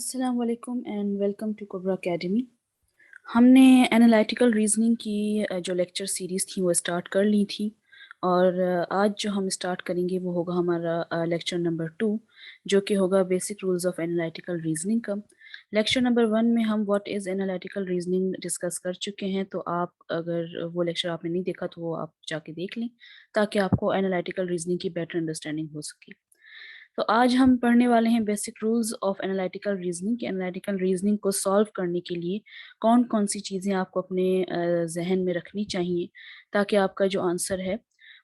अस्सलाम वालेकुम and welcome to Cobra Academy. हमने एनालिटिकल रीजनिंग की जो लेक्चर सीरीज़ थी वो स्टार्ट कर ली थी और आज जो हम स्टार्ट करेंगे वो होगा हमारा लेक्चर नंबर 2, जो कि होगा basic rules of analytical reasoning का। लेक्चर नंबर 1 में हम what is analytical reasoning discuss कर चुके हैं, तो आप अगर वो लेक्चर आपने नहीं देखा तो वो आप जाके देख लें ताकि आपको एनालिटिकल रीजनिंग की बेटर अंडरस्टैंडिंग हो सके। तो आज हम पढ़ने वाले हैं basic rules of analytical reasoning कि एनालिटिकल रीजनिंग को सॉल्व करने के लिए कौन कौन सी चीज़ें आपको अपने जहन में रखनी चाहिए ताकि आपका जो आंसर है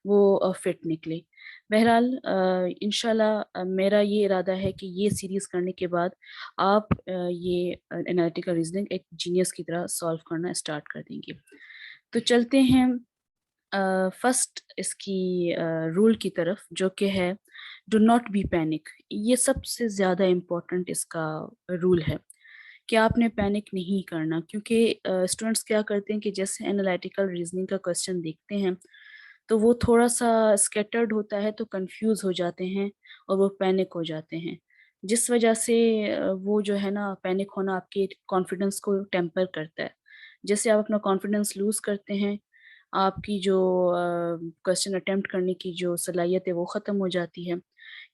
वो फिट निकले। बहरहाल इंशाल्लाह मेरा ये इरादा है कि ये सीरीज़ करने के बाद आप ये एनालिटिकल रीजनिंग एक जीनियस की तरह सॉल्व करना स्टार्ट कर देंगे। तो चलते हैं फर्स्ट इसकी रूल की तरफ, जो कि है डू नॉट बी पैनिक। ये सबसे ज़्यादा इम्पोर्टेंट इसका रूल है कि आपने पैनिक नहीं करना, क्योंकि स्टूडेंट्स क्या करते हैं कि जैसे एनालिटिकल रीजनिंग का क्वेश्चन देखते हैं तो वो थोड़ा सा स्कैटर्ड होता है, तो कंफ्यूज हो जाते हैं और वो पैनिक हो जाते हैं, जिस वजह से वो जो है ना, पैनिक होना आपके कॉन्फिडेंस को टेम्पर करता है। जैसे आप अपना कॉन्फिडेंस लूज़ करते हैं, आपकी जो क्वेश्चन अटेम्प्ट करने की जो सलाहियत है वो ख़त्म हो जाती है।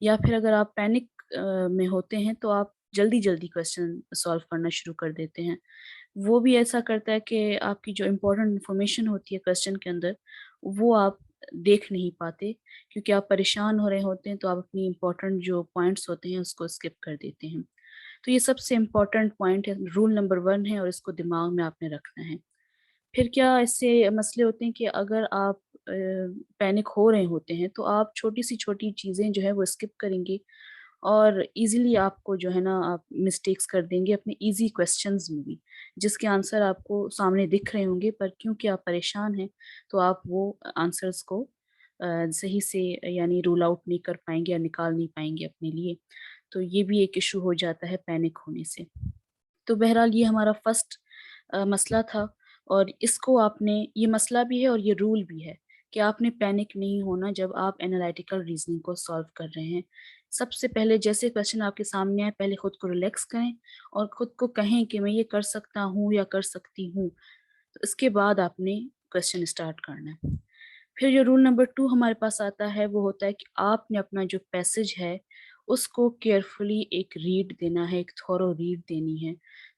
या फिर अगर आप पैनिक में होते हैं तो आप जल्दी-जल्दी क्वेश्चन सॉल्व करना शुरू कर देते हैं। वो भी ऐसा करता है कि आपकी जो इम्पोर्टेंट इन्फॉर्मेशन होती है क्वेश्चन के अंदर, वो आप देख नहीं पाते, क्योंकि आप परेशान हो रहे होते हैं, तो आप अपनी इम्पोर्टेंट जो पॉइंट्स होते हैं उसको स्किप कर देते हैं। तो ये सबसे इम्पोर्टेंट पॉइंट है, रूल नंबर 1 है और इसको दिमाग में आपने रखना है। फिर क्या इससे मसले होते हैं कि अगर आप पैनिक हो रहे होते हैं तो आप छोटी सी छोटी चीज़ें जो है वो स्किप करेंगे और इजीली आपको जो है ना, आप मिस्टेक्स कर देंगे अपने इजी क्वेश्चंस में भी, जिसके आंसर आपको सामने दिख रहे होंगे, पर क्योंकि आप परेशान हैं तो आप वो आंसर्स को सही से यानी रूल आउट नहीं कर पाएंगे या निकाल नहीं पाएंगे अपने लिए। तो ये भी एक इशू हो जाता है पैनिक होने से। तो बहरहाल ये हमारा फर्स्ट मसला था और इसको आपने, ये मसला भी है और ये रूल भी है कि आपने पैनिक नहीं होना जब आप एनालिटिकल रीजनिंग को सॉल्व कर रहे हैं। सबसे पहले जैसे क्वेश्चन आपके सामने आए, पहले खुद को रिलैक्स करें और खुद को कहें कि मैं ये कर सकता हूँ या कर सकती हूँ। तो इसके बाद आपने क्वेश्चन स्टार्ट करना है। फिर जो रूल नंबर 2 हमारे पास आता है वो होता है कि आपने अपना जो पैसेज है उसको केयरफुली एक रीड देना है, एक थॉरो रीड देनी है,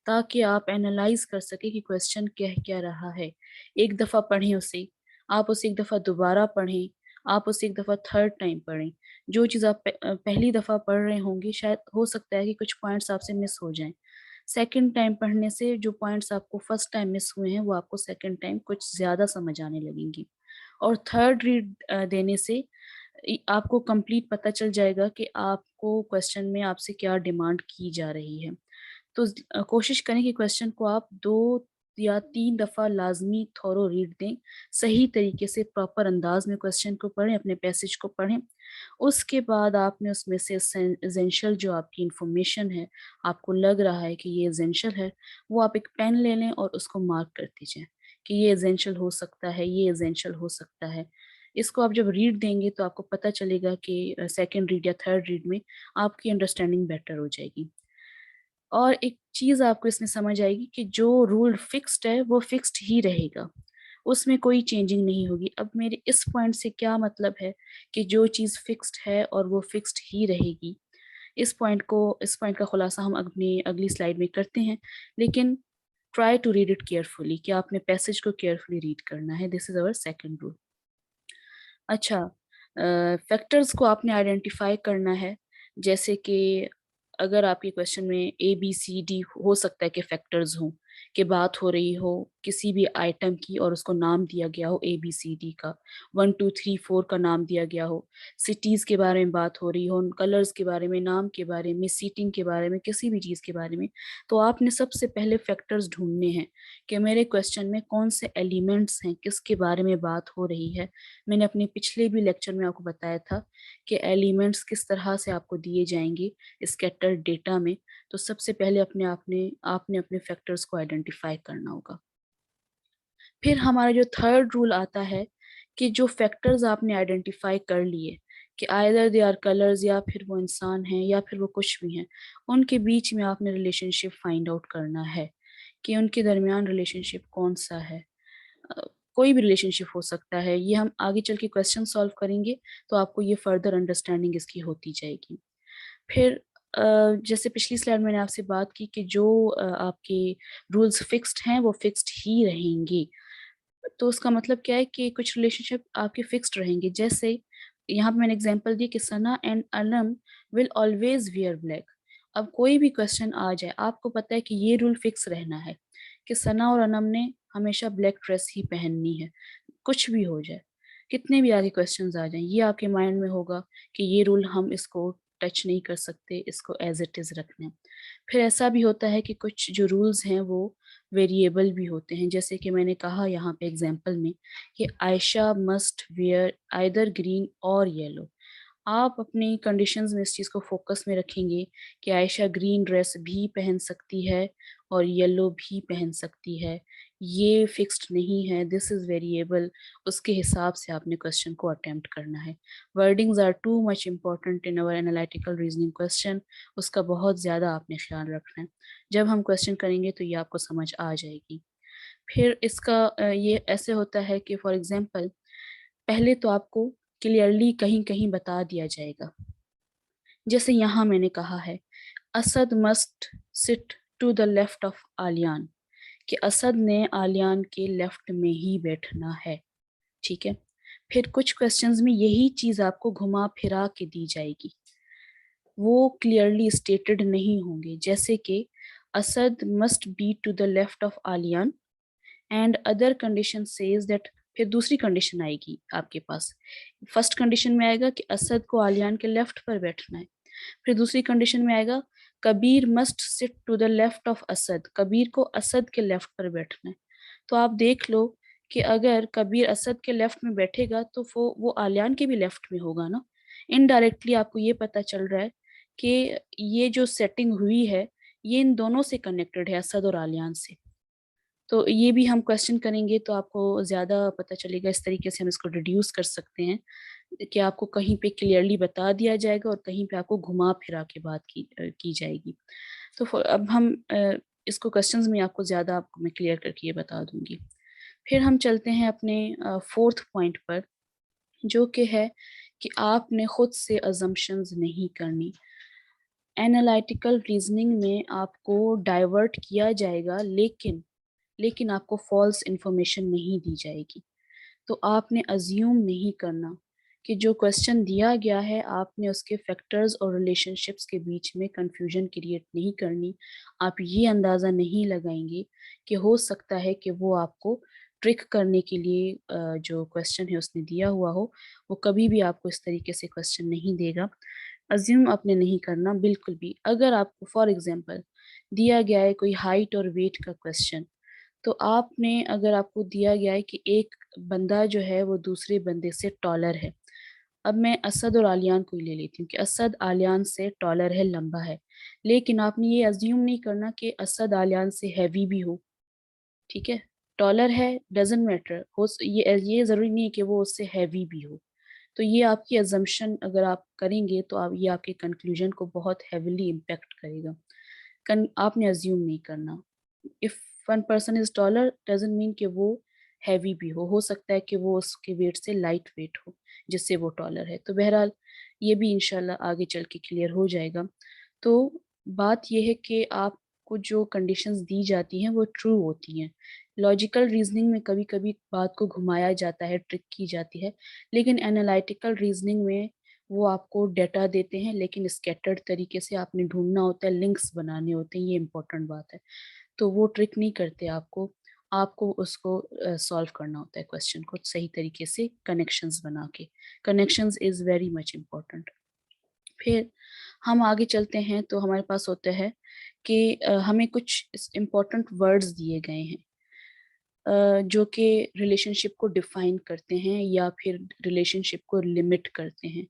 ताकि आप एनालाइज कर सके कि क्वेश्चन कह क्या रहा है। एक दफ़ा पढ़ें उसे, आप उसे एक दफ़ा दोबारा पढ़ें, आप उसे एक दफ़ा थर्ड टाइम पढ़ें। जो चीज़ आप पहली दफ़ा पढ़ रहे होंगे, शायद हो सकता है कि कुछ पॉइंट्स आपसे मिस हो जाएं। सेकंड टाइम पढ़ने से जो पॉइंट्स आपको फर्स्ट टाइम मिस हुए हैं वो आपको सेकंड टाइम कुछ ज़्यादा समझ आने लगेंगी। और थर्ड रीड देने से आपको कंप्लीट पता चल जाएगा कि आपको क्वेश्चन में आपसे क्या डिमांड की जा रही है। तो कोशिश करें कि क्वेश्चन को आप 2 या 3 दफ़ा लाज़मी थॉरो रीड दें, सही तरीके से प्रॉपर अंदाज़ में क्वेश्चन को पढ़ें, अपने पैसेज को पढ़ें। उसके बाद आपने उसमें से एसेंशियल जो आपकी इन्फॉर्मेशन है, आपको लग रहा है कि ये एसेंशियल है, वो आप एक पेन ले लें और उसको मार्क करते जाएँ कि ये एसेंशियल हो सकता है, ये एसेंशियल हो सकता है। इसको आप जब रीड देंगे तो आपको पता चलेगा कि सेकंड रीड या थर्ड रीड में आपकी अंडरस्टैंडिंग बेटर हो जाएगी। और एक चीज़ आपको इसमें समझ आएगी कि जो रूल फिक्स्ड है वो फिक्स्ड ही रहेगा, उसमें कोई चेंजिंग नहीं होगी। अब मेरे इस पॉइंट से क्या मतलब है कि जो चीज़ फिक्स्ड है और वो फिक्स्ड ही रहेगी। इस पॉइंट का खुलासा हम अपनी अगली स्लाइड में करते हैं, लेकिन try to read it carefully कि आपने पैसेज को केयरफुली रीड करना है। This is our second rule. अच्छा, फैक्टर्स को आपने आइडेंटिफ़ाई करना है, जैसे कि अगर आपके क्वेश्चन में ए, बी, सी, डी हो सकता है कि फैक्टर्स हों, कि बात हो रही हो किसी भी आइटम की और उसको नाम दिया गया हो ए, बी, सी, डी का, 1, 2, 3, 4 का नाम दिया गया हो, सिटीज़ के बारे में बात हो रही हो, उन कलर्स के बारे में, नाम के बारे में, सीटिंग के बारे में, किसी भी चीज़ के बारे में, तो आपने सबसे पहले फैक्टर्स ढूँढने हैं कि मेरे क्वेश्चन में कौन से एलिमेंट्स हैं, किसके बारे में बात हो रही है। मैंने अपने पिछले भी लेक्चर में आपको बताया था कि एलिमेंट्स किस तरह से आपको दिए जाएंगे स्कैटर्ड डेटा में। तो सबसे पहले आपने आपने अपने फैक्टर्स को आइडेंटिफाई करना होगा। फिर हमारा जो थर्ड रूल आता है कि जो फैक्टर्स आपने आइडेंटिफाई कर लिए, कि आइदर दे आर कलर्स, या फिर वो इंसान हैं या फिर वो कुछ भी हैं, उनके बीच में आपने रिलेशनशिप फाइंड आउट करना है कि उनके दरमियान रिलेशनशिप कौन सा है। अ, कोई भी रिलेशनशिप हो सकता है, ये हम आगे चल के क्वेश्चन सॉल्व करेंगे तो आपको ये फर्दर अंडरस्टैंडिंग इसकी होती जाएगी। फिर जैसे पिछली स्लाइड मैंने आपसे बात की कि जो आपके रूल्स फिक्स्ड हैं वो फिक्स्ड ही रहेंगे। तो उसका मतलब क्या है कि कुछ रिलेशनशिप आपके फिक्स्ड रहेंगे। जैसे यहाँ पे मैंने एग्जांपल दी कि Sana and Anam will always wear black. अब कोई भी क्वेश्चन आ जाए, आपको पता है कि ये रूल फिक्स रहना है कि सना और अनम ने हमेशा ब्लैक ड्रेस ही पहननी है, कुछ भी हो जाए, कितने भी आगे क्वेश्चंस आ जाएं, ये आपके माइंड में होगा कि ये रूल हम इसको टच नहीं कर सकते, इसको एज इट इज़ रखना है। फिर ऐसा भी होता है कि कुछ जो रूल्स हैं वो वेरिएबल भी होते हैं, जैसे कि मैंने कहा यहाँ पे एग्जांपल में कि Ayesha must where either green और येलो। आप अपनी कंडीशंस में इस चीज़ को फोकस में रखेंगे कि आयशा ग्रीन ड्रेस भी पहन सकती है और येलो भी पहन सकती है, ये फिक्स्ड नहीं है, दिस इज़ वेरिएबल। उसके हिसाब से आपने क्वेश्चन को अटेम्प्ट करना है। Wordings are too much important in our analytical reasoning question, उसका बहुत ज़्यादा आपने ख्याल रखना है। जब हम क्वेश्चन करेंगे तो ये आपको समझ आ जाएगी। फिर इसका ये ऐसे होता है कि फॉर एग्जांपल पहले तो आपको क्लियरली कहीं कहीं बता दिया जाएगा, जैसे यहाँ मैंने कहा है Asad must sit to the left of Aliyan, कि असद ने आलियान के लेफ्ट में ही बैठना है। ठीक है। फिर कुछ क्वेश्चंस में यही चीज आपको घुमा फिरा के दी जाएगी, वो क्लियरली स्टेटेड नहीं होंगे, जैसे कि Asad must be to the left of Aliyan and other condition says that. फिर दूसरी कंडीशन आएगी आपके पास, फर्स्ट कंडीशन में आएगा कि असद को आलियान के लेफ्ट पर बैठना है। फिर दूसरी कंडीशन में आएगा Kabir must sit to the left of Asad, Kabir को असद के लेफ्ट पर बैठना है। तो आप देख लो कि अगर कबीर असद के लेफ्ट में बैठेगा तो वो आलियान के भी लेफ्ट में होगा ना। इनडायरेक्टली आपको ये पता चल रहा है कि ये जो सेटिंग हुई है ये इन दोनों से कनेक्टेड है, असद और आलियान से। तो ये भी हम क्वेश्चन करेंगे तो आपको ज़्यादा पता चलेगा, इस तरीके से हम इसको रिड्यूस कर सकते हैं कि आपको कहीं पे क्लियरली बता दिया जाएगा और कहीं पे आपको घुमा फिरा के बात की जाएगी। तो अब हम इसको क्वेश्चंस में आपको ज़्यादा आपको मैं क्लियर करके ये बता दूंगी। फिर हम चलते हैं अपने फोर्थ पॉइंट पर, जो कि है कि आपने खुद से अजम्पशंस नहीं करनी। एनालिटिकल रीजनिंग में आपको डाइवर्ट किया जाएगा, लेकिन आपको फॉल्स इंफॉर्मेशन नहीं दी जाएगी। तो आपने अज्यूम नहीं करना कि जो क्वेश्चन दिया गया है आपने उसके फैक्टर्स और रिलेशनशिप्स के बीच में कंफ्यूजन क्रिएट नहीं करनी। आप ये अंदाज़ा नहीं लगाएंगे कि हो सकता है कि वो आपको ट्रिक करने के लिए जो क्वेश्चन है उसने दिया हुआ हो, वो कभी भी आपको इस तरीके से क्वेश्चन नहीं देगा। अज्यूम आपने नहीं करना बिल्कुल भी। अगर आपको फॉर एग्जांपल दिया गया है कोई हाइट और वेट का क्वेश्चन, तो आपने अगर आपको दिया गया है कि एक बंदा जो है वो दूसरे बंदे से टॉलर है, अब मैं असद और आलियान को ही ले लेती हूँ कि असद आलियान से टॉलर है, लंबा है, लेकिन आपने ये अज्यूम नहीं करना कि असद आलियान से हैवी भी हो। ठीक है, टॉलर है डजेंट मैटर, हो ये ज़रूरी नहीं है कि वो उससे हैवी भी हो। तो ये आपकी अजम्पशन अगर आप करेंगे तो आप ये आपके कंक्लूजन को बहुत हैविली इम्पेक्ट करेगा। आपने अज्यूम नहीं करना। If one person is taller doesn't mean कि वो हैवी भी हो सकता है कि वो उसके वेट से लाइट वेट हो जिससे वो टॉलर है। तो बहरहाल ये भी इंशाल्लाह आगे चल के क्लियर हो जाएगा। तो बात यह है कि आपको जो कंडीशंस दी जाती हैं वो ट्रू होती हैं। लॉजिकल रीजनिंग में कभी कभी बात को घुमाया जाता है, ट्रिक की जाती है, लेकिन एनालिटिकल रीजनिंग में वो आपको डेटा देते हैं, लेकिन स्कैटर्ड तरीके से आपने ढूंढना होता है, लिंक्स बनाने होते हैं, ये इंपॉर्टेंट बात है। तो वो ट्रिक नहीं करते आपको, आपको उसको सॉल्व करना होता है क्वेश्चन को सही तरीके से कनेक्शंस बना के। Connections is very much important. फिर हम आगे चलते हैं तो हमारे पास होता है कि हमें कुछ इम्पॉर्टेंट वर्ड्स दिए गए हैं जो कि रिलेशनशिप को डिफाइन करते हैं या फिर रिलेशनशिप को लिमिट करते हैं।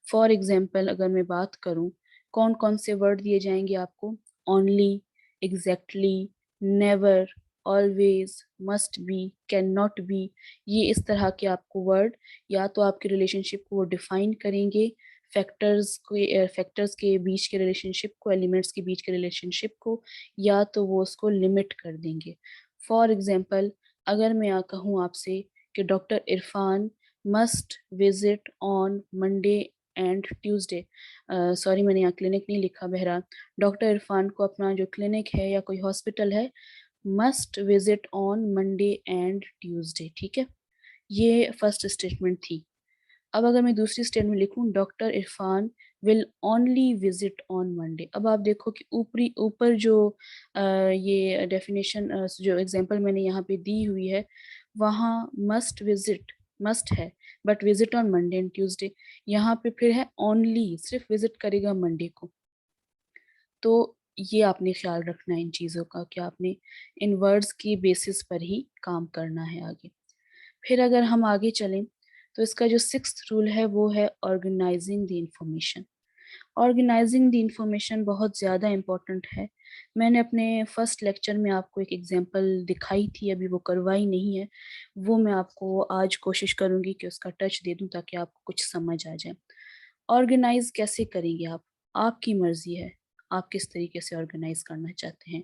फॉर एग्जांपल अगर मैं बात करूं, कौन कौन से वर्ड दिए जाएंगे आपको, only, exactly, never, always, must be, can not be, ये इस तरह के आपको वर्ड या तो आपके रिलेशनशिप को वो डिफाइन करेंगे, फैक्टर्स के बीच के रिलेशनशिप को, एलिमेंट्स के बीच के रिलेशनशिप को, या तो वो उसको लिमिट कर देंगे। फॉर एग्जाम्पल, अगर मैं कहूँ आपसे कि doctor Irfan must visit on Monday and Tuesday, sorry मैंने यहाँ क्लिनिक नहीं लिखा, बहरहाल डॉक्टर इरफान को अपना जो क्लिनिक है या कोई हॉस्पिटल है must visit on Monday and Tuesday, ठीक है। ये फर्स्ट स्टेटमेंट थी। अब अगर मैं दूसरी स्टेटमेंट लिखूं, doctor Irfan will only visit on Monday, अब आप देखो कि ऊपर जो ये डेफिनेशन जो एग्जांपल मैंने यहाँ पे दी हुई है, वहाँ मस्ट विजिट मस्ट है, but visit on Monday and Tuesday, यहाँ पे फिर है ओनली, सिर्फ विजिट करेगा मंडे को। तो ये आपने ख्याल रखना है इन चीज़ों का कि आपने इन वर्ड्स की बेसिस पर ही काम करना है आगे। फिर अगर हम आगे चलें तो इसका जो सिक्स्थ रूल है वो है organising the information. Organising the information बहुत ज़्यादा इम्पोर्टेंट है। मैंने अपने फर्स्ट लेक्चर में आपको एक एग्जांपल दिखाई थी, अभी वो करवाई नहीं है, वो मैं आपको आज कोशिश करूँगी कि उसका टच दे दूँ ताकि आपको कुछ समझ आ जाए। ऑर्गेनाइज कैसे करेंगे आप, आपकी मर्जी है, आप किस तरीके से ऑर्गेनाइज करना चाहते हैं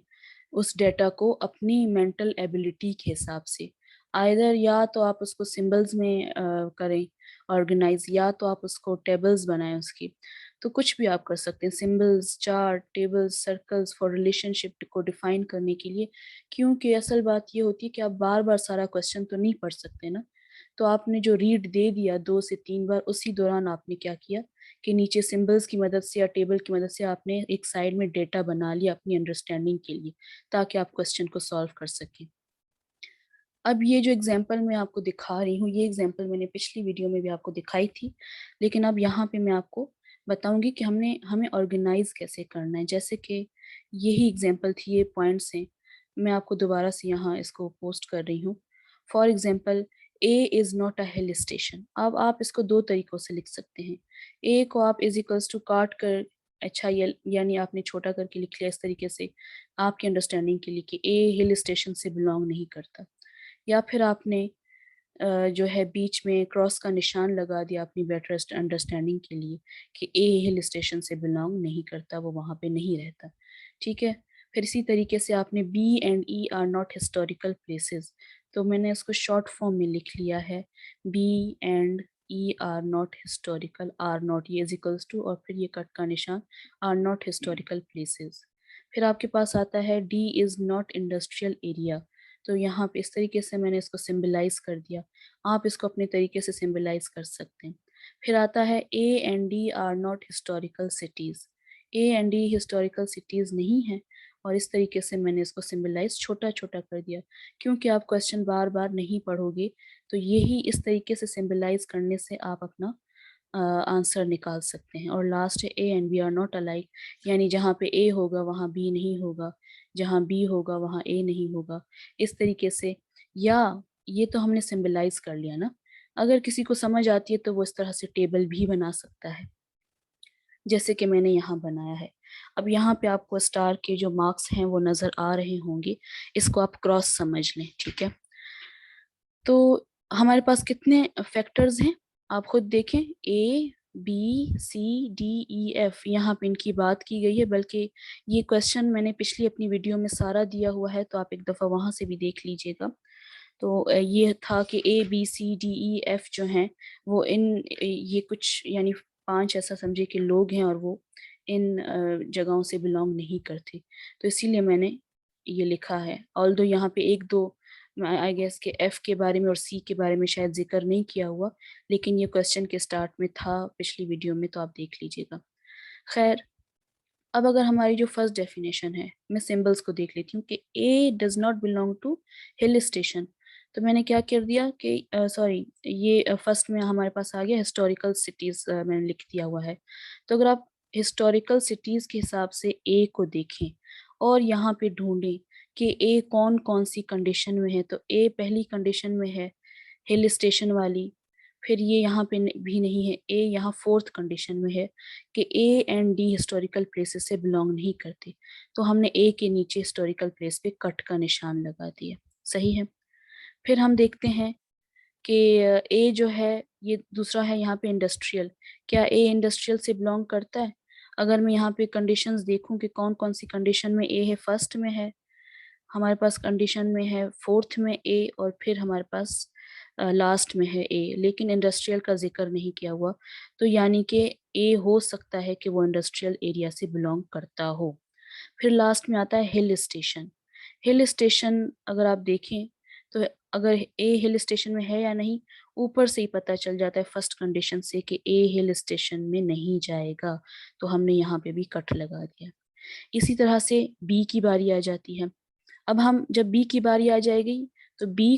उस डेटा को अपनी मेंटल एबिलिटी के हिसाब से। आइदर या तो आप उसको सिंबल्स में करें ऑर्गेनाइज, या तो आप उसको टेबल्स बनाएं उसकी, तो कुछ भी आप कर सकते हैं, symbols, chart, tables, circles for relationship को डिफाइन करने के लिए। क्योंकि असल बात ये होती है कि आप बार बार सारा क्वेश्चन तो नहीं पढ़ सकते ना, तो आपने जो रीड दे दिया 2 से 3 बार, उसी दौरान आपने क्या किया कि नीचे सिंबल्स की मदद से या टेबल की मदद से आपने एक साइड में डेटा बना लिया अपनी अंडरस्टैंडिंग के लिए, ताकि आप क्वेश्चन को सॉल्व कर सकें। अब ये जो एग्जांपल मैं आपको दिखा रही हूँ, ये एग्जांपल मैंने पिछली वीडियो में भी आपको दिखाई थी, लेकिन अब यहाँ पे मैं आपको बताऊंगी कि हमें ऑर्गेनाइज कैसे करना है। जैसे कि यही एग्जांपल थी, ये पॉइंट्स हैं, मैं आपको दोबारा से यहाँ इसको पोस्ट कर रही हूँ। For example, A is not a hill station. अब आप इसको 2 तरीक़ों से लिख सकते हैं। ए को आप इज इक्वल्स टू काट कर, अच्छा ये यानी आपने छोटा करके लिख लिया इस तरीके से आपकी अंडरस्टैंडिंग के लिए कि ए हिल स्टेशन से बिलोंग नहीं करता, या फिर आपने जो है बीच में क्रॉस का निशान लगा दिया अपनी बेटर अंडरस्टैंडिंग के लिए कि ए हिल स्टेशन से बिलोंग नहीं करता, वो वहाँ पे नहीं रहता, ठीक है। फिर इसी तरीके से आपने B and E are not historical places, तो मैंने इसको शॉर्ट फॉर्म में लिख लिया है, B and E are not historical, are not ये इज इक्वल्स टू और फिर ये कट का निशान, आर नॉट हिस्टोरिकल प्लेसेस। फिर आपके पास आता है D is not industrial area, तो यहाँ पे इस तरीके से मैंने इसको सिंबलाइज कर दिया, आप इसको अपने तरीके से सिंबलाइज कर सकते हैं। फिर आता है A and D R not historical cities, A and D historical cities नहीं है, और इस तरीके से मैंने इसको सिंबलाइज छोटा छोटा कर दिया। क्योंकि आप क्वेश्चन बार बार नहीं पढ़ोगे, तो यही इस तरीके से सिंबलाइज करने से आप अपना आंसर निकाल सकते हैं। और लास्ट है A and B are not alike, यानी जहाँ पे ए होगा वहाँ बी नहीं होगा, जहाँ बी होगा वहाँ ए नहीं होगा, इस तरीके से। या ये तो हमने सिंबलाइज कर लिया ना, अगर किसी को समझ आती है तो वो इस तरह से टेबल भी बना सकता है, जैसे कि मैंने यहाँ बनाया है। अब यहाँ पे आपको स्टार के जो मार्क्स हैं वो नज़र आ रहे होंगे, इसको आप क्रॉस समझ लें, ठीक है। तो हमारे पास कितने फैक्टर्स हैं आप खुद देखें, A B C D E F, यहाँ पे इनकी बात की गई है, बल्कि ये क्वेश्चन मैंने पिछली अपनी वीडियो में सारा दिया हुआ है, तो आप एक दफ़ा वहाँ से भी देख लीजिएगा। तो ये था कि A B C D E F जो हैं वो ये कुछ यानी 5 ऐसा समझे कि लोग हैं, और वो इन जगहों से बिलोंग नहीं करते, तो इसीलिए मैंने ये लिखा है। ऑल्दो यहाँ पे एक दो आई गेस के एफ के बारे में और सी के बारे में शायद जिक्र नहीं किया हुआ, लेकिन ये क्वेश्चन के स्टार्ट में था पिछली वीडियो में, तो आप देख लीजिएगा। खैर, अब अगर हमारी जो फर्स्ट डेफिनेशन है, मैं सिंबल्स को देख लेती हूँ कि A does not belong to hill station, तो मैंने क्या कर दिया कि सॉरी, ये फर्स्ट में हमारे पास आ गया हिस्टोरिकल सिटीज़, मैंने लिख दिया हुआ है। तो अगर आप हिस्टोरिकल सिटीज़ के हिसाब से ए को देखें और यहाँ पे ढूंढें कि ए कौन कौन सी कंडीशन में है, तो ए पहली कंडीशन में है हिल स्टेशन वाली, फिर ये यहाँ पे भी नहीं है, ए यहाँ फोर्थ कंडीशन में है कि A and D historical places से बिलोंग नहीं करते, तो हमने ए के नीचे हिस्टोरिकल प्लेस पे कट का निशान लगा दिया। सही है। फिर हम देखते हैं कि ए जो है ये दूसरा है यहाँ पे इंडस्ट्रियल, क्या ए इंडस्ट्रियल से बिलोंग करता है? अगर मैं यहाँ पे कंडीशंस देखूं कि कौन कौन सी कंडीशन में ए है, फर्स्ट में है हमारे पास, कंडीशन में है फोर्थ में ए, और फिर हमारे पास लास्ट में है ए, लेकिन इंडस्ट्रियल का जिक्र नहीं किया हुआ, तो यानी कि ए हो सकता है कि वो इंडस्ट्रियल एरिया से बिलोंग करता हो। फिर लास्ट में आता है हिल स्टेशन। हिल स्टेशन अगर आप देखें तो अगर ए हिल स्टेशन में है या नहीं, ऊपर से ही पता चल जाता है फर्स्ट कंडीशन से कि ए हिल स्टेशन में नहीं जाएगा, तो हमने यहाँ पे भी कट लगा दिया। इसी तरह से बी की बारी आ जाती है। अब हम जब बी की बारी आ जाएगी तो बी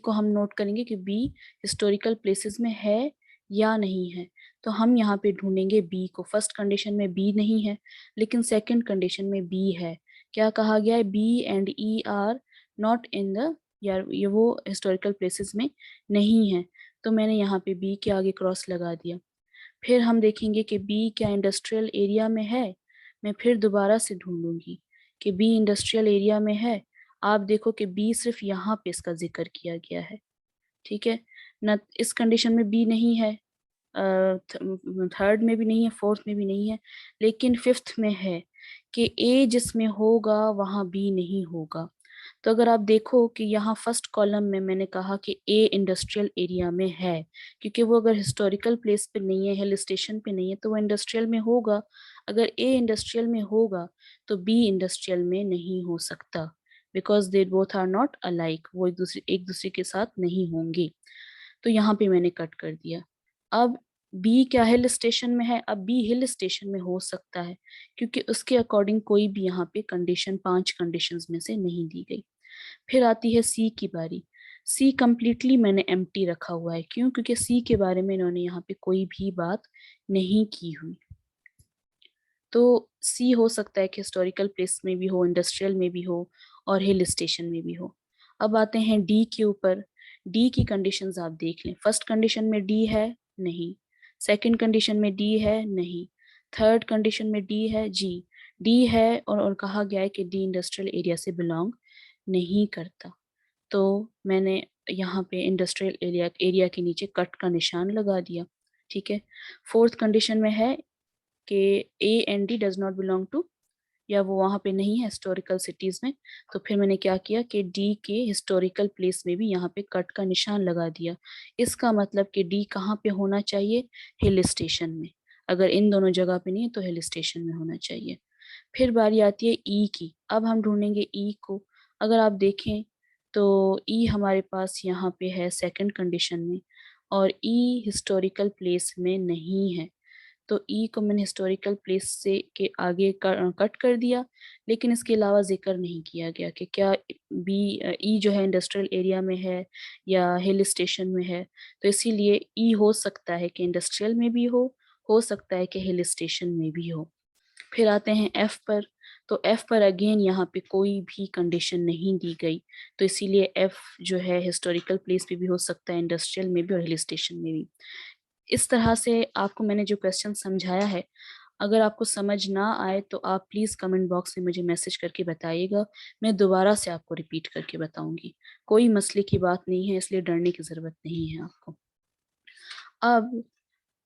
को हम नोट करेंगे कि बी हिस्टोरिकल प्लेसेस में है या नहीं है। तो हम यहाँ पे ढूंढेंगे बी को। फर्स्ट कंडीशन में बी नहीं है, लेकिन सेकंड कंडीशन में बी है। क्या कहा गया है? B and E are not in the, यार ये वो हिस्टोरिकल प्लेसेस में नहीं है, तो मैंने यहाँ पे बी के आगे क्रॉस लगा दिया। फिर हम देखेंगे कि बी क्या इंडस्ट्रियल एरिया में है। मैं फिर दोबारा से ढूंढूंगी कि बी इंडस्ट्रियल एरिया में है। आप देखो कि बी सिर्फ यहाँ पे इसका जिक्र किया गया है, ठीक है ना। इस कंडीशन में बी नहीं है, थर्ड में भी नहीं है, फोर्थ में भी नहीं है, लेकिन फिफ्थ में है कि ए जिसमें होगा वहां बी नहीं होगा। तो अगर आप देखो कि यहाँ फर्स्ट कॉलम में मैंने कहा कि ए इंडस्ट्रियल एरिया में है, क्योंकि वो अगर हिस्टोरिकल प्लेस पे नहीं है, हिल स्टेशन पे नहीं है, तो वो इंडस्ट्रियल में होगा। अगर ए इंडस्ट्रियल में होगा तो बी इंडस्ट्रियल में नहीं हो सकता, because they both are not alike, वो एक दूसरे के साथ नहीं होंगे। तो यहाँ पे मैंने कट कर दिया। अब बी क्या हिल स्टेशन में है? अब बी हिल स्टेशन में हो सकता है, क्योंकि उसके अकॉर्डिंग कोई भी यहाँ पे कंडीशन, 5 कंडीशंस में से नहीं दी गई। फिर आती है सी की बारी। सी कंप्लीटली मैंने एम्प्टी रखा हुआ है, क्यों? क्योंकि सी के बारे में इन्होंने यहाँ पे कोई भी बात नहीं की हुई। तो सी हो सकता है कि हिस्टोरिकल प्लेस में भी हो, इंडस्ट्रियल में भी हो, और हिल स्टेशन में भी हो। अब आते हैं डी के ऊपर। डी की कंडीशंस आप देख लें। फर्स्ट कंडीशन में डी है? नहीं। सेकंड कंडीशन में डी है? नहीं। थर्ड कंडीशन में डी है? जी, डी है, और कहा गया है कि डी इंडस्ट्रियल एरिया से बिलोंग नहीं करता। तो मैंने यहाँ पे इंडस्ट्रियल एरिया एरिया के नीचे कट का निशान लगा दिया, ठीक है। फोर्थ कंडीशन में है कि A and D does not belong to, या वो वहाँ पे नहीं है हिस्टोरिकल सिटीज में, तो फिर मैंने क्या किया कि डी के हिस्टोरिकल प्लेस में भी यहाँ पे कट का निशान लगा दिया। इसका मतलब कि डी कहाँ पे होना चाहिए? हिल स्टेशन में। अगर इन दोनों जगह पे नहीं है तो हिल स्टेशन में होना चाहिए। फिर बारी आती है ई की। अब हम ढूंढेंगे ई को। अगर आप देखें तो ई हमारे पास यहाँ पे है सेकंड कंडीशन में, और ई हिस्टोरिकल प्लेस में नहीं है, तो ई को मैंने हिस्टोरिकल प्लेस से के आगे कट कर दिया। लेकिन इसके अलावा जिक्र नहीं किया गया कि क्या बी ई जो है इंडस्ट्रियल एरिया में है या हिल स्टेशन में है। तो इसीलिए ई हो सकता है कि इंडस्ट्रियल में भी हो सकता है कि हिल स्टेशन में भी हो। फिर आते हैं एफ पर। तो एफ पर अगेन यहाँ पे कोई भी कंडीशन नहीं दी गई, तो इसीलिए एफ जो है हिस्टोरिकल प्लेस पे भी हो सकता है, इंडस्ट्रियल में भी और हिल स्टेशन में भी। इस तरह से आपको मैंने जो क्वेश्चन समझाया है, अगर आपको समझ ना आए तो आप प्लीज़ कमेंट बॉक्स में मुझे मैसेज करके बताइएगा। मैं दोबारा से आपको रिपीट करके बताऊंगी। कोई मसले की बात नहीं है, इसलिए डरने की ज़रूरत नहीं है आपको। अब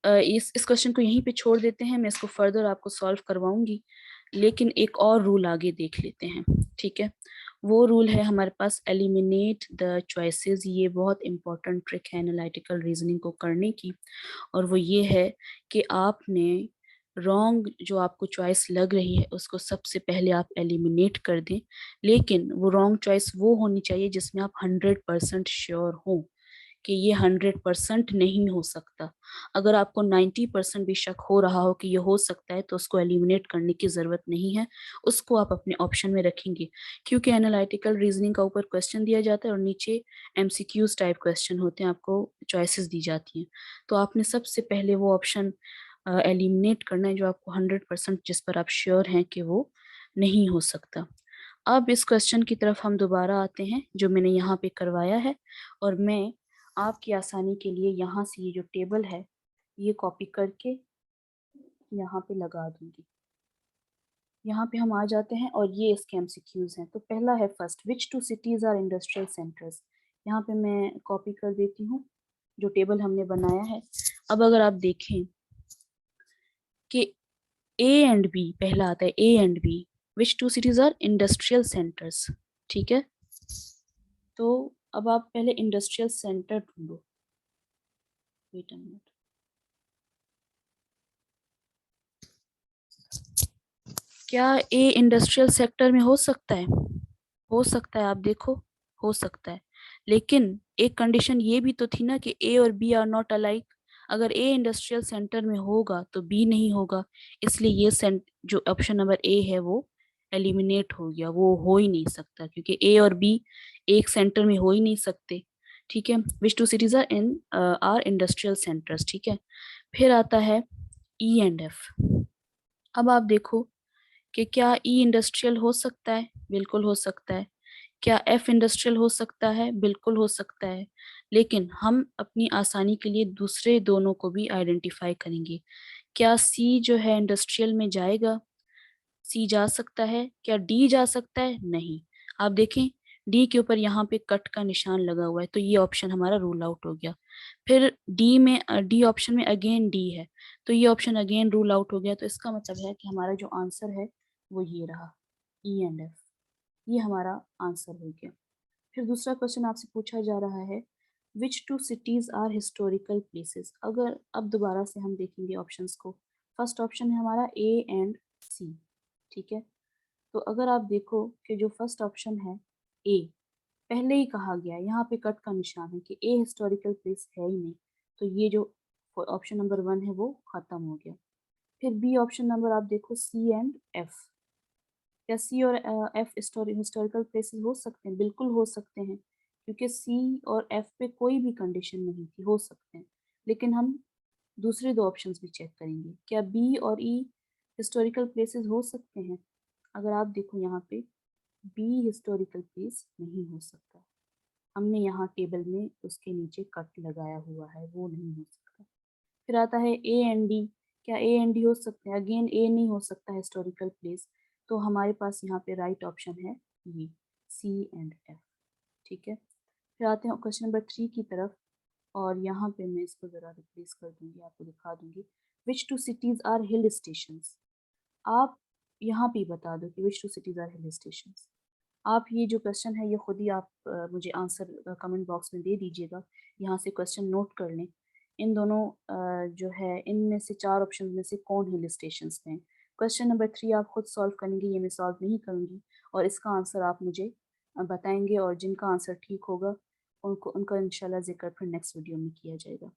इस क्वेश्चन को यहीं पे छोड़ देते हैं, मैं इसको फर्दर आपको सॉल्व करवाऊंगी, लेकिन एक और रूल आगे देख लेते हैं, ठीक है। वो रूल है हमारे पास एलिमिनेट द चॉइसेस। ये बहुत इंपॉर्टेंट ट्रिक है एनालिटिकल रीजनिंग को करने की, और वो ये है कि आपने रॉन्ग जो आपको चॉइस लग रही है उसको सबसे पहले आप एलिमिनेट कर दें, लेकिन वो रॉन्ग चॉइस वो होनी चाहिए जिसमें आप 100% श्योर हो कि ये 100% नहीं हो सकता। अगर आपको 90% भी शक हो रहा हो कि ये हो सकता है, तो उसको एलिमिनेट करने की ज़रूरत नहीं है, उसको आप अपने ऑप्शन में रखेंगे, क्योंकि एनालिटिकल रीजनिंग का ऊपर क्वेश्चन दिया जाता है और नीचे एमसीक्यूज टाइप क्वेश्चन होते हैं, आपको चॉइसेस दी जाती हैं। तो आपने सबसे पहले वो ऑप्शन एलिमिनेट करना है जो आपको 100% जिस पर आप श्योर हैं कि वो नहीं हो सकता। अब इस क्वेश्चन की तरफ हम दोबारा आते हैं जो मैंने यहाँ पे करवाया है, और मैं आपकी आसानी के लिए यहाँ से ये जो टेबल है ये कॉपी करके यहाँ पे लगा दूंगी। यहाँ पे हम आ जाते हैं और ये इसके एमसीक्यूज हैं। तो पहला है first, which two cities are industrial centres. यहाँ पे मैं कॉपी कर देती हूँ जो टेबल हमने बनाया है। अब अगर आप देखें कि ए एंड बी, पहला आता है A and B, which two cities are industrial centres. ठीक है, तो अब आप पहले इंडस्ट्रियल सेंटर ढूंढो। वेट अ मिनट, क्या ए इंडस्ट्रियल सेक्टर में हो सकता है? हो सकता है, आप देखो, हो सकता है। लेकिन एक कंडीशन ये भी तो थी ना कि ए और बी आर नॉट अलाइक। अगर ए इंडस्ट्रियल सेंटर में होगा तो बी नहीं होगा, इसलिए ये जो ऑप्शन नंबर ए है वो एलिमिनेट हो गया, वो हो ही नहीं सकता क्योंकि ए और बी एक सेंटर में हो ही नहीं सकते। ठीक है, which two cities are industrial centres. ठीक है, फिर आता है ई एंड एफ। अब आप देखो कि क्या ई इंडस्ट्रियल हो सकता है? बिल्कुल हो सकता है। क्या एफ इंडस्ट्रियल हो सकता है? बिल्कुल हो सकता है। लेकिन हम अपनी आसानी के लिए दूसरे दोनों को भी आइडेंटिफाई करेंगे। क्या सी जो है इंडस्ट्रियल में जाएगा? सी जा सकता है। क्या डी जा सकता है? नहीं। आप देखें डी के ऊपर यहाँ पे कट का निशान लगा हुआ है, तो ये ऑप्शन हमारा रूल आउट हो गया। फिर डी ऑप्शन में अगेन डी है, तो ये ऑप्शन अगेन रूल आउट हो गया। तो इसका मतलब है कि हमारा जो आंसर है वो ये रहा, ई एंड एफ। ये हमारा आंसर हो गया। फिर दूसरा क्वेश्चन आपसे पूछा जा रहा है, which two cities are historical places. अगर अब दोबारा से हम देखेंगे ऑप्शंस को, फर्स्ट ऑप्शन है हमारा ए एंड सी। ठीक है, तो अगर आप देखो कि जो फर्स्ट ऑप्शन है ए, पहले ही कहा गया है, यहाँ पे कट का निशान है कि ए हिस्टोरिकल प्लेस है ही नहीं, तो ये जो ऑप्शन नंबर 1 है वो खत्म हो गया। फिर बी ऑप्शन नंबर आप देखो सी एंड एफ, क्या सी और एफ हिस्टोरिकल प्लेसेस हो सकते हैं? बिल्कुल हो सकते हैं, क्योंकि सी और एफ पे कोई भी कंडीशन नहीं थी, हो सकते हैं। लेकिन हम दूसरे दो ऑप्शंस भी चेक करेंगे, क्या बी और ई हिस्टोरिकल प्लेसेस हो सकते हैं? अगर आप देखो यहाँ पे बी हिस्टोरिकल प्लेस नहीं हो सकता, हमने यहाँ टेबल में उसके नीचे कट लगाया हुआ है, वो नहीं हो सकता। फिर आता है ए एंड डी, क्या ए एंड डी हो सकते हैं? अगेन ए नहीं हो सकता हिस्टोरिकल प्लेस, तो हमारे पास यहाँ पे राइट ऑप्शन है ये सी एंड एफ। ठीक है, फिर आते हैं क्वेश्चन नंबर 3 की तरफ, और यहाँ पे मैं इसको ज़रा रिप्लेस कर दूंगी, आपको दिखा दूंगी। Which two cities are hill stations. आप यहाँ पे बता दो कि which two cities are hill stations. आप ये जो क्वेश्चन है ये खुद ही आप मुझे आंसर कमेंट बॉक्स में दे दीजिएगा, यहाँ से क्वेश्चन नोट कर लें। इन दोनों जो है इनमें से 4 ऑप्शन में से कौन हिल स्टेशंस हैं? क्वेश्चन नंबर 3 आप खुद सॉल्व करेंगे, ये मैं सॉल्व नहीं करूँगी, और इसका आंसर आप मुझे बताएंगे, और जिनका आंसर ठीक होगा उनका इंशाल्लाह जिक्र फिर नेक्स्ट वीडियो में किया जाएगा।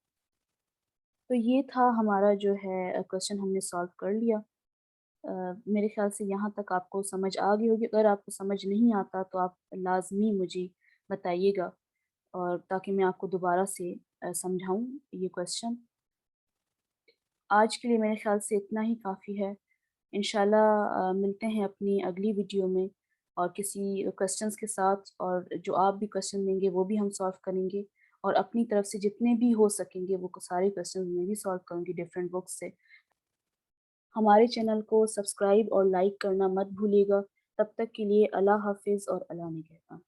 तो ये था हमारा जो है क्वेश्चन, हमने सॉल्व कर लिया। मेरे ख्याल से यहाँ तक आपको समझ आ गई होगी। अगर आपको समझ नहीं आता तो आप लाजमी मुझे बताइएगा, और ताकि मैं आपको दोबारा से समझाऊँ ये क्वेश्चन। आज के लिए मेरे ख्याल से इतना ही काफ़ी है। इंशाल्लाह मिलते हैं अपनी अगली वीडियो में और किसी क्वेश्चंस के साथ, और जो आप भी क्वेश्चन देंगे वो भी हम सॉल्व करेंगे, और अपनी तरफ से जितने भी हो सकेंगे वो सारे क्वेश्चन मैं भी सॉल्व करूँगी डिफरेंट बुक्स से। हमारे चैनल को सब्सक्राइब और लाइक करना मत भूलिएगा। तब तक के लिए अल्लाह हाफिज़ और अल्लाह निगहबान।